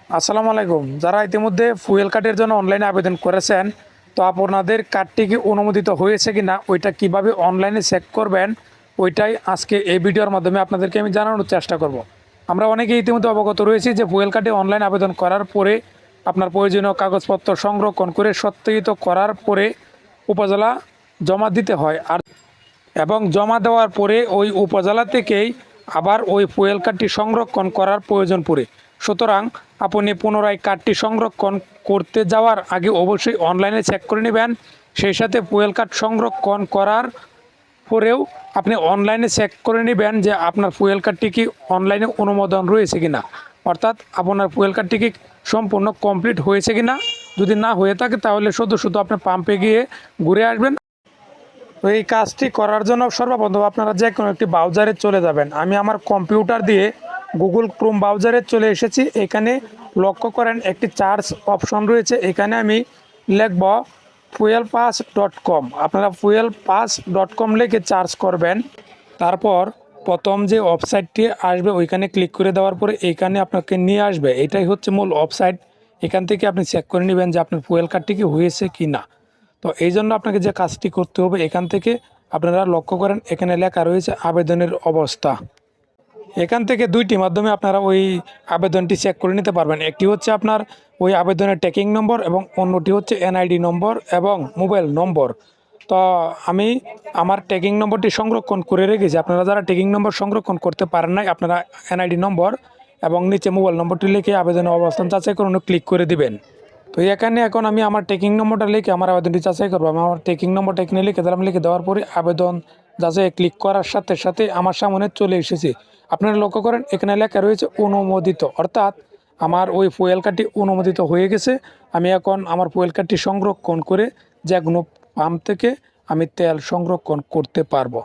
আসসালামু আলাইকুম। যারা ইতিমধ্যে ফুয়েল কার্ডের জন্য অনলাইনে আবেদন করেছেন, তো আপনাদের কার্ডটি কি অনুমোদিত হয়েছে কিনা ওইটা কিভাবে অনলাইনে চেক করবেন, ওইটাই আজকে এই ভিডিওর মাধ্যমে আপনাদেরকে আমি জানানোর চেষ্টা করব। আমরা অনেকেই ইতিমধ্যে অবগত রয়েছি যে ফুয়েল কার্ডে অনলাইন আবেদন করার পরে আপনার প্রয়োজনীয় কাগজপত্র সংরক্ষণ করে সত্যায়িত করার পরে উপজেলা জমা দিতে হয় এবং জমা দেওয়ার পরে ওই উপজেলা থেকেই আবার ওই ফুয়েল কার্ডটি সংরক্ষণ করার প্রয়োজন পড়ে। সুতরাং আপনি পুনরায় কার্ডটি সংরক্ষণ করতে যাওয়ার আগে অবশ্যই অনলাইনে চেক করে নেবেন। সেই সাথে ফুয়েল কার্ড সংরক্ষণ করার পরেও আপনি অনলাইনে চেক করে নেবেন যে আপনার ফুয়েল কার্ডটি কি অনলাইনে অনুমোদন রয়েছে কিনা, অর্থাৎ আপনার ফুয়েল কার্ডটি কি সম্পূর্ণ কমপ্লিট হয়েছে কিনা। যদি না হয়ে থাকে তাহলে শুধু শুধু আপনি পাম্পে গিয়ে ঘুরে আসবেন। তো এই কাজটি করার জন্য সর্বপ্রথম আপনারা যে কোনো একটি ব্রাউজারে চলে যাবেন। আমি আমার কম্পিউটার দিয়ে গুগল ক্রোম ব্রাউজারে চলে এসেছি। এখানে লক্ষ্য করেন একটি সার্চ অপশন রয়েছে, এখানে আমি লিখব fuelpass.com। আপনারা fuelpass.com লিখে সার্চ করবেন। তারপর প্রথম যে ওয়েবসাইটটি আসবে ওইখানে ক্লিক করে দেওয়ার পরে এইখানে আপনাকে নিয়ে আসবে। এটাই হচ্ছে মূল ওয়েবসাইট। এখান থেকে আপনি চেক করে নেবেন যে আপনার ফুয়েল কার্ডটি কি হয়েছে কি না। তো এই জন্য আপনাকে যে কাজটি করতে হবে, এখান থেকে আপনারা লক্ষ্য করেন এখানে লেখা রয়েছে আবেদনের অবস্থা। এখান থেকে দুইটি মাধ্যমে আপনারা ওই আবেদনটি চেক করে নিতে পারবেন। একটি হচ্ছে আপনার ওই আবেদনের ট্র্যাকিং নম্বর এবং অন্যটি হচ্ছে এনআইডি নম্বর এবং মোবাইল নম্বর। তো আমি আমার ট্র্যাকিং নম্বরটি সংরক্ষণ করে রেখেছি। আপনারা যারা ট্র্যাকিং নম্বর সংরক্ষণ করতে পারেন নাই, আপনারা এনআইডি নম্বর এবং নিচে মোবাইল নম্বরটি লিখে আবেদনের অবস্থান যাচাই করুন ক্লিক করে দিবেন। তো এখানে এখন আমি আমার ট্র্যাকিং নম্বরটা লিখে আমার আবেদনটি যাচাই করবো। আমি আমার ট্র্যাকিং নম্বরটা এখানে লিখে দিলাম। লিখে দেওয়ার পরে আবেদন যাচাই ক্লিক করার সাথে সাথে আমার সামনে চলে এসেছে। আপনারা লক্ষ্য করেন এখানে লেখা রয়েছে অনুমোদিত, অর্থাৎ আমার ওই ফুয়েল কার্ডটি অনুমোদিত হয়ে গেছে। আমি এখন আমার ফুয়েল কার্ডটি সংরক্ষণ করে যে কোনো পাম্প থেকে আমি তেল সংরক্ষণ করতে পারবো।